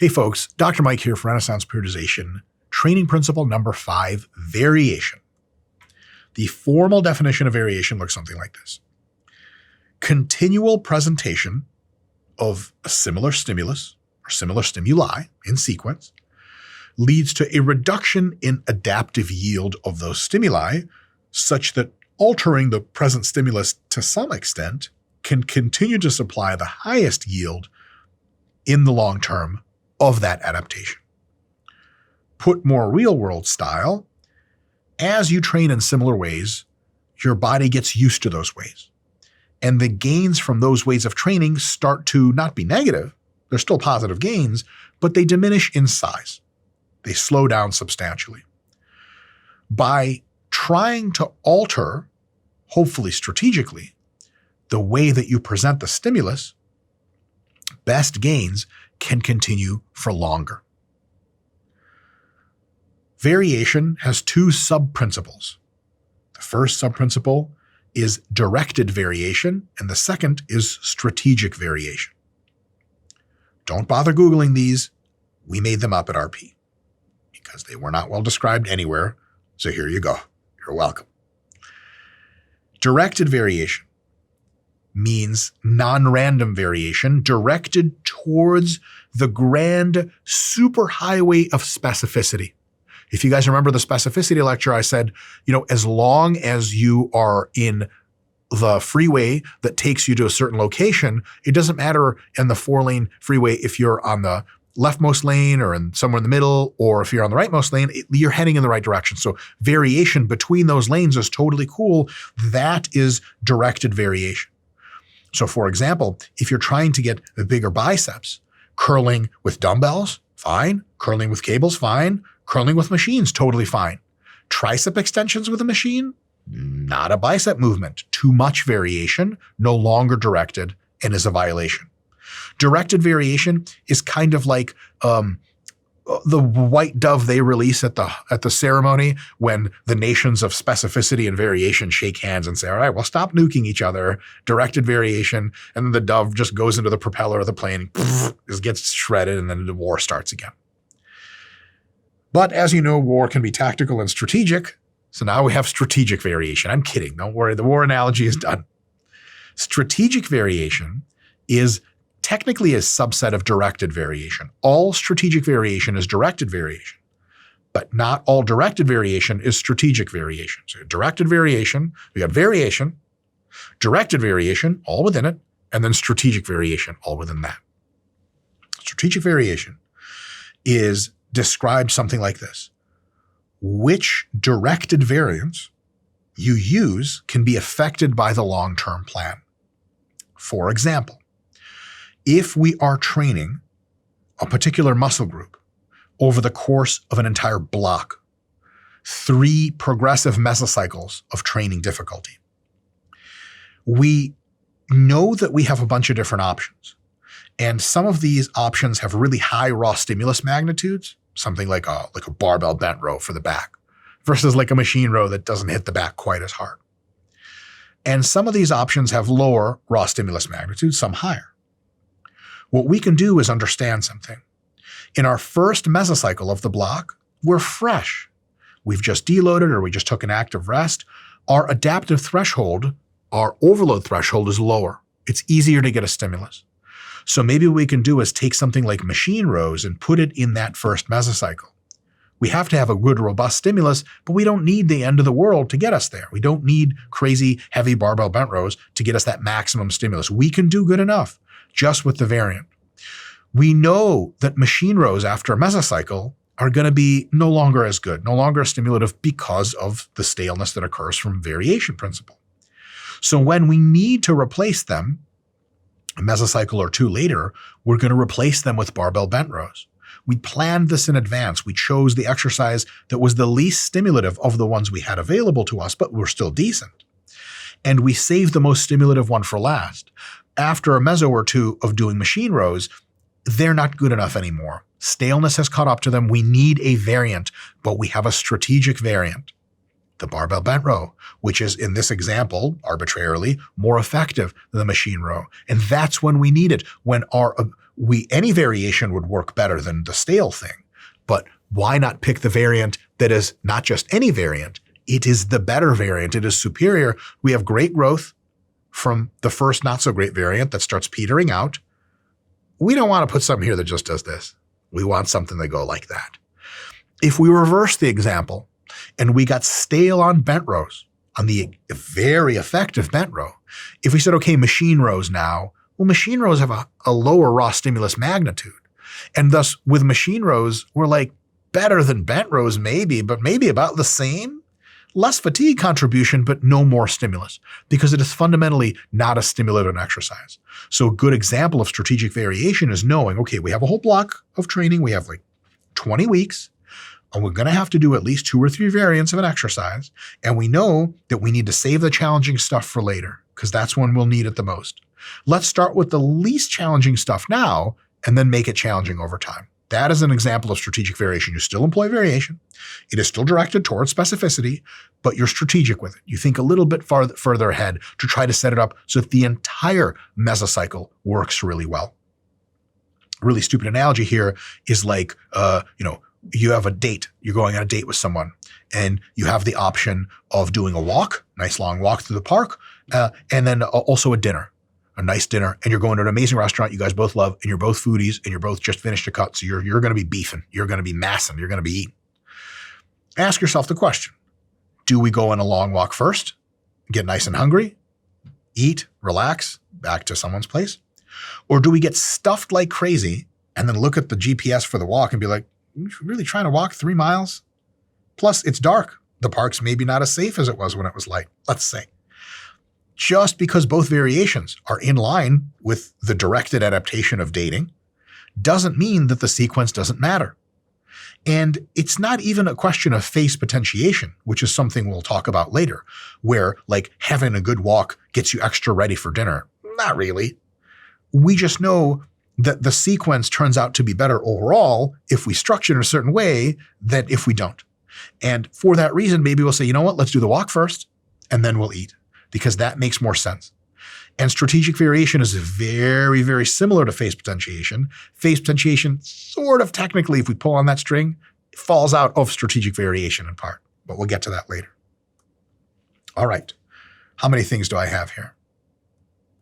Hey folks, Dr. Mike here for Renaissance Periodization. Training principle number 5, variation. The formal definition of variation looks something like this. Continual presentation of a similar stimulus or similar stimuli in sequence leads to a reduction in adaptive yield of those stimuli such that altering the present stimulus to some extent can continue to supply the highest yield in the long term of that adaptation. Put more real-world style, as you train in similar ways, your body gets used to those ways. And the gains from those ways of training start to not be negative, they're still positive gains, but they diminish in size. They slow down substantially. By trying to alter, hopefully strategically, the way that you present the stimulus, best gains can continue for longer. Variation has 2 sub-principles. The first sub-principle is directed variation, and the second is strategic variation. Don't bother Googling these. We made them up at RP because they were not well described anywhere. So here you go. You're welcome. Directed variation means non-random variation directed towards the grand superhighway of specificity. If you guys remember the specificity lecture, I said, as long as you are in the freeway that takes you to a certain location, it doesn't matter in the 4-lane freeway if you're on the leftmost lane or somewhere in the middle, or if you're on the rightmost lane, you're heading in the right direction. So variation between those lanes is totally cool. That is directed variation. So for example, if you're trying to get the bigger biceps, curling with dumbbells, fine. Curling with cables, fine. Curling with machines, totally fine. Tricep extensions with a machine, not a bicep movement. Too much variation, no longer directed, and is a violation. Directed variation is kind of like the white dove they release at the ceremony when the nations of specificity and variation shake hands and say, all right, well, stop nuking each other. Directed variation. And then the dove just goes into the propeller of the plane, just gets shredded, and then the war starts again. But as you know, war can be tactical and strategic. So now we have strategic variation. I'm kidding. Don't worry. The war analogy is done. Strategic variation is technically a subset of directed variation. All strategic variation is directed variation, but not all directed variation is strategic variation. So directed variation, we got variation, directed variation, all within it, and then strategic variation, all within that. Strategic variation is described something like this. Which directed variance you use can be affected by the long-term plan. For example, if we are training a particular muscle group over the course of an entire block, 3 progressive mesocycles of training difficulty, we know that we have a bunch of different options. And some of these options have really high raw stimulus magnitudes, something like a barbell bent row for the back, versus like a machine row that doesn't hit the back quite as hard. And some of these options have lower raw stimulus magnitudes, some higher. What we can do is understand something. In our first mesocycle of the block, we're fresh. We've just deloaded or we just took an active rest. Our adaptive threshold, our overload threshold is lower. It's easier to get a stimulus. So maybe what we can do is take something like machine rows and put it in that first mesocycle. We have to have a good, robust stimulus, but we don't need the end of the world to get us there. We don't need crazy, heavy barbell bent rows to get us that maximum stimulus. We can do good enough just with the variant. We know that machine rows after a mesocycle are going to be no longer as good, no longer as stimulative because of the staleness that occurs from variation principle. So when we need to replace them, a mesocycle or 2 later, we're going to replace them with barbell bent rows. We planned this in advance. We chose the exercise that was the least stimulative of the ones we had available to us, but were still decent. And we saved the most stimulative one for last. After a meso or 2 of doing machine rows, they're not good enough anymore. Staleness has caught up to them. We need a variant, but we have a strategic variant. The barbell bent row, which is in this example, arbitrarily, more effective than the machine row. And that's when we need it, when any variation would work better than the stale thing. But why not pick the variant that is not just any variant? It is the better variant. It is superior. We have great growth from the first not so great variant that starts petering out. We don't want to put something here that just does this. We want something that go like that. If we reverse the example and we got stale on bent rows, on the very effective bent row, if we said, okay, machine rows now, well, machine rows have a lower raw stimulus magnitude. And thus with machine rows, we're like better than bent rows maybe, but maybe about the same. Less fatigue contribution, but no more stimulus because it is fundamentally not a stimulative exercise. So a good example of strategic variation is knowing, okay, we have a whole block of training. We have like 20 weeks and we're going to have to do at least 2 or 3 variants of an exercise. And we know that we need to save the challenging stuff for later because that's when we'll need it the most. Let's start with the least challenging stuff now and then make it challenging over time. That is an example of strategic variation. You still employ variation. It is still directed towards specificity, but you're strategic with it. You think a little bit further ahead to try to set it up so that the entire mesocycle works really well. A really stupid analogy here is like, you have a date. You're going on a date with someone and you have the option of doing a walk, nice long walk through the park, and then also a dinner. A nice dinner, and you're going to an amazing restaurant you guys both love, and you're both foodies, and you're both just finished a cut, so you're going to be beefing, you're going to be massing, you're going to be eating. Ask yourself the question, do we go on a long walk first, get nice and hungry, eat, relax, back to someone's place? Or do we get stuffed like crazy and then look at the GPS for the walk and be like, you're really trying to walk 3 miles? Plus, it's dark. The park's maybe not as safe as it was when it was light, let's say. Just because both variations are in line with the directed adaptation of dating doesn't mean that the sequence doesn't matter. And it's not even a question of phase potentiation, which is something we'll talk about later, where like having a good walk gets you extra ready for dinner. Not really. We just know that the sequence turns out to be better overall if we structure it in a certain way than if we don't. And for that reason, maybe we'll say, you know what, let's do the walk first and then we'll eat, because that makes more sense. And strategic variation is very, very similar to phase potentiation. Phase potentiation sort of technically, if we pull on that string, it falls out of strategic variation in part, but we'll get to that later. All right. How many things do I have here?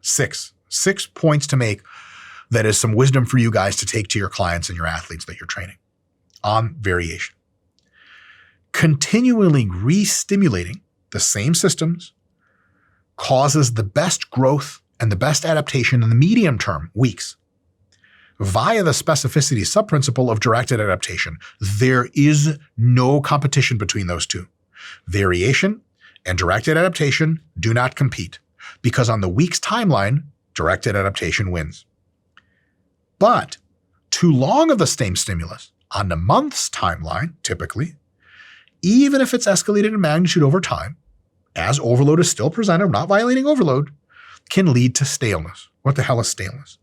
6. 6 points to make that is some wisdom for you guys to take to your clients and your athletes that you're training on variation. Continually re-stimulating the same systems causes the best growth and the best adaptation in the medium term, weeks, via the specificity subprinciple of directed adaptation. There is no competition between those two. Variation and directed adaptation do not compete because on the week's timeline, directed adaptation wins. But too long of the same stimulus on the month's timeline, typically, even if it's escalated in magnitude over time, as overload is still presented, not violating overload, can lead to staleness. What the hell is staleness?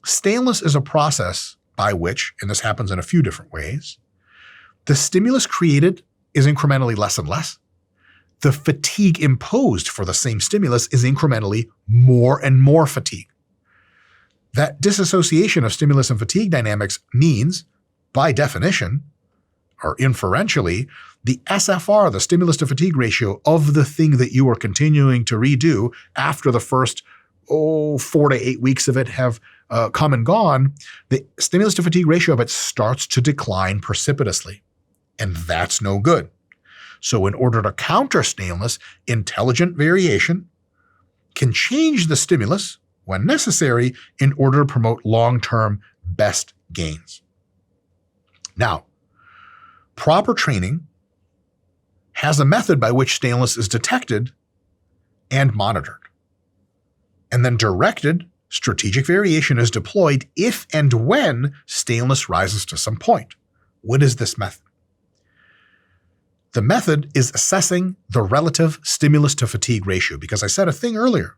Staleness is a process by which, and this happens in a few different ways, the stimulus created is incrementally less and less. The fatigue imposed for the same stimulus is incrementally more and more fatigue. That disassociation of stimulus and fatigue dynamics means, by definition, or inferentially, the SFR, the stimulus to fatigue ratio of the thing that you are continuing to redo after the first 4 to 8 weeks of it have come and gone, the stimulus to fatigue ratio of it starts to decline precipitously. And that's no good. So in order to counter staleness, intelligent variation can change the stimulus when necessary in order to promote long-term best gains. Now, proper training has a method by which staleness is detected and monitored. And then directed strategic variation is deployed if and when staleness rises to some point. What is this method? The method is assessing the relative stimulus to fatigue ratio, because I said a thing earlier.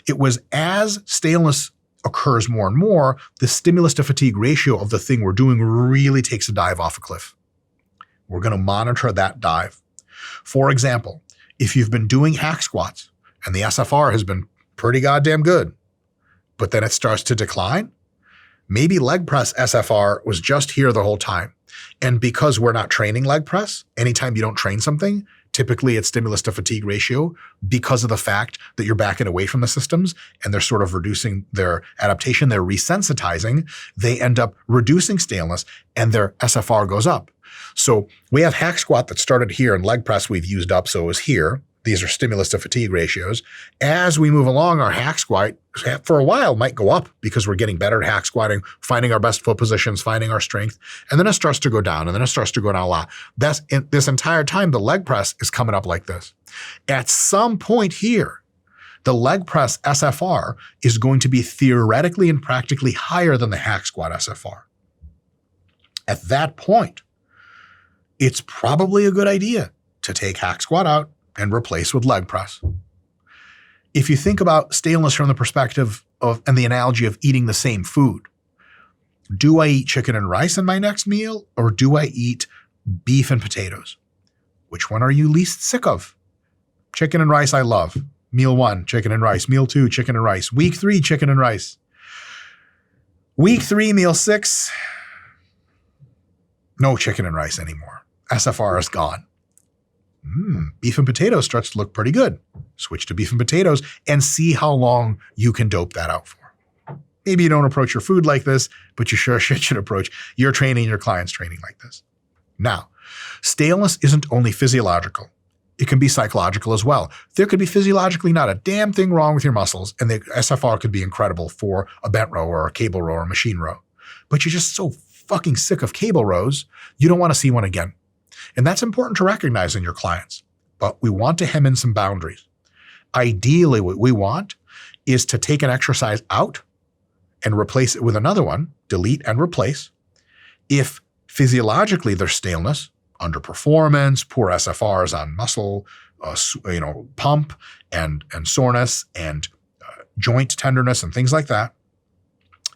It was as staleness occurs more and more, the stimulus to fatigue ratio of the thing we're doing really takes a dive off a cliff. We're going to monitor that dive. For example, if you've been doing hack squats and the SFR has been pretty goddamn good, but then it starts to decline, Maybe leg press SFR was just here the whole time. And because we're not training leg press, anytime you don't train something, typically it's stimulus to fatigue ratio because of the fact that you're backing away from the systems and they're sort of reducing their adaptation, they're resensitizing, they end up reducing staleness and their SFR goes up. So we have hack squat that started here and leg press we've used up, so it was here. These are stimulus to fatigue ratios. As we move along, our hack squat for a while might go up because we're getting better at hack squatting, finding our best foot positions, finding our strength. And then it starts to go down, and then it starts to go down a lot. This entire time, the leg press is coming up like this. At some point here, the leg press SFR is going to be theoretically and practically higher than the hack squat SFR. At that point, it's probably a good idea to take hack squat out and replace with leg press. If you think about staleness from the perspective of and the analogy of eating the same food, do I eat chicken and rice in my next meal or do I eat beef and potatoes? Which one are you least sick of? Chicken and rice I love. Meal 1, chicken and rice. Meal 2, chicken and rice. Week 3, chicken and rice. Week 3, meal 6, no chicken and rice anymore. SFR is gone. Beef and potatoes starts to look pretty good. Switch to beef and potatoes and see how long you can dope that out for. Maybe you don't approach your food like this, but you sure should approach your training, your client's training like this. Now, staleness isn't only physiological. It can be psychological as well. There could be physiologically not a damn thing wrong with your muscles, and the SFR could be incredible for a bent row or a cable row or a machine row. But you're just so fucking sick of cable rows, you don't want to see one again. And that's important to recognize in your clients, but we want to hem in some boundaries. Ideally, what we want is to take an exercise out and replace it with another one, delete and replace. If physiologically there's staleness, underperformance, poor SFRs on muscle, pump and soreness and joint tenderness and things like that,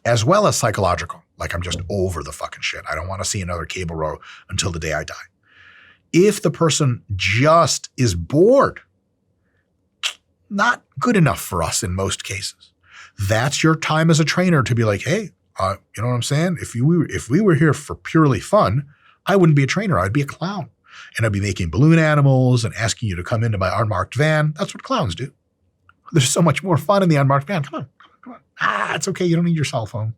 as well as psychological, like I'm just over the fucking shit. I don't want to see another cable row until the day I die. If the person just is bored, not good enough for us in most cases. That's your time as a trainer to be like, hey, you know what I'm saying? If we were here for purely fun, I wouldn't be a trainer. I'd be a clown. And I'd be making balloon animals and asking you to come into my unmarked van. That's what clowns do. There's so much more fun in the unmarked van. Come on. It's okay. You don't need your cell phone.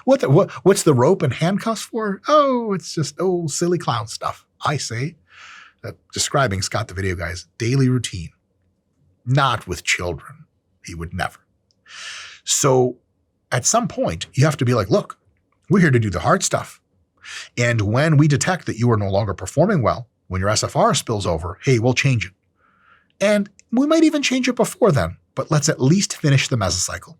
What's the rope and handcuffs for? Oh, it's just silly clown stuff. I say that describing Scott the Video Guy's daily routine, not with children. He would never. So at some point, you have to be like, look, we're here to do the hard stuff. And when we detect that you are no longer performing well, when your SFR spills over, hey, we'll change it. And we might even change it before then, but let's at least finish the mesocycle.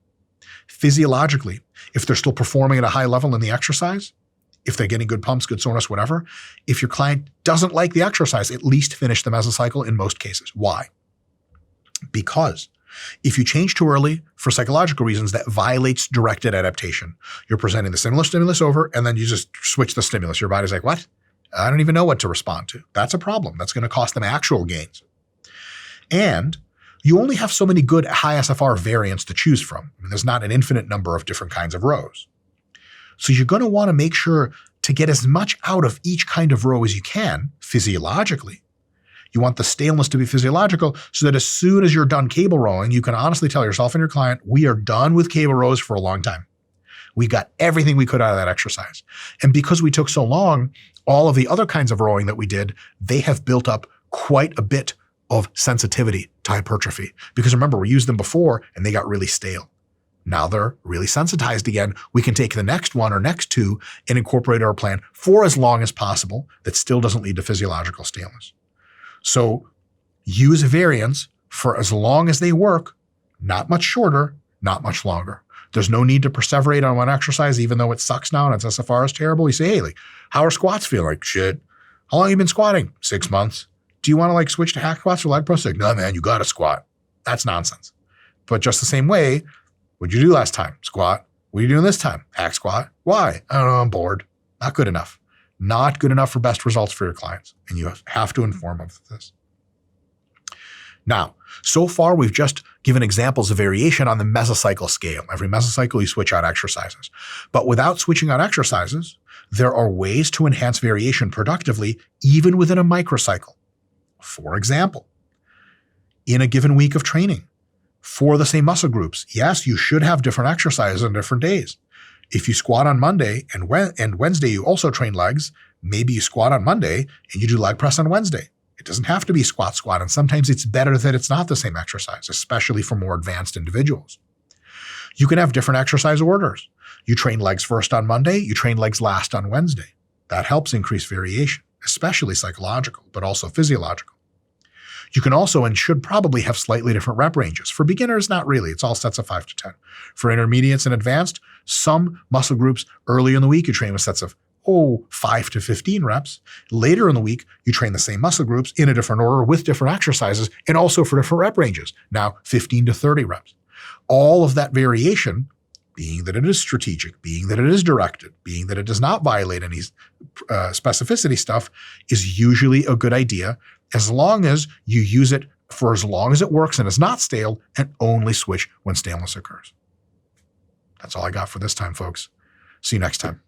Physiologically, if they're still performing at a high level in the exercise, if they're getting good pumps, good soreness, whatever, if your client doesn't like the exercise, at least finish the mesocycle in most cases. Why? Because if you change too early for psychological reasons, that violates directed adaptation. You're presenting the stimulus over, and then you just switch the stimulus. Your body's like, what? I don't even know what to respond to. That's a problem. That's going to cost them actual gains. And you only have so many good high SFR variants to choose from. I mean, there's not an infinite number of different kinds of rows. So you're going to want to make sure to get as much out of each kind of row as you can physiologically. You want the staleness to be physiological so that as soon as you're done cable rowing, you can honestly tell yourself and your client, we are done with cable rows for a long time. We got everything we could out of that exercise. And because we took so long, all of the other kinds of rowing that we did, they have built up quite a bit of sensitivity to hypertrophy. Because remember, we used them before and they got really stale. Now they're really sensitized again. We can take the next one or next two and incorporate our plan for as long as possible that still doesn't lead to physiological staleness. So use variants for as long as they work, not much shorter, not much longer. There's no need to perseverate on one exercise, even though it sucks now and its SFR is terrible. You say, hey, like, how are squats feel? Like, shit. How long have you been squatting? 6 months. Do you want to switch to hack squats or leg press? Like, no, man, you got to squat. That's nonsense. But just the same way, what'd you do last time? Squat. What are you doing this time? Hack squat. Why? I don't know. I'm bored. Not good enough. Not good enough for best results for your clients. And you have to inform them of this. Now, so far we've just given examples of variation on the mesocycle scale. Every mesocycle you switch out exercises. But without switching out exercises, there are ways to enhance variation productively even within a microcycle. For example, in a given week of training, for the same muscle groups, yes, you should have different exercises on different days. If you squat on Monday and Wednesday you also train legs, maybe you squat on Monday and you do leg press on Wednesday. It doesn't have to be squat, and sometimes it's better that it's not the same exercise, especially for more advanced individuals. You can have different exercise orders. You train legs first on Monday, you train legs last on Wednesday. That helps increase variation, especially psychological, but also physiological. You can also and should probably have slightly different rep ranges. For beginners, not really. It's all sets of 5 to 10. For intermediates and advanced, some muscle groups early in the week, you train with sets of 5 to 15 reps. Later in the week, you train the same muscle groups in a different order with different exercises and also for different rep ranges. Now, 15 to 30 reps. All of that variation, being that it is strategic, being that it is directed, being that it does not violate any specificity stuff, is usually a good idea as long as you use it for as long as it works and is not stale, and only switch when staleness occurs. That's all I got for this time, folks. See you next time.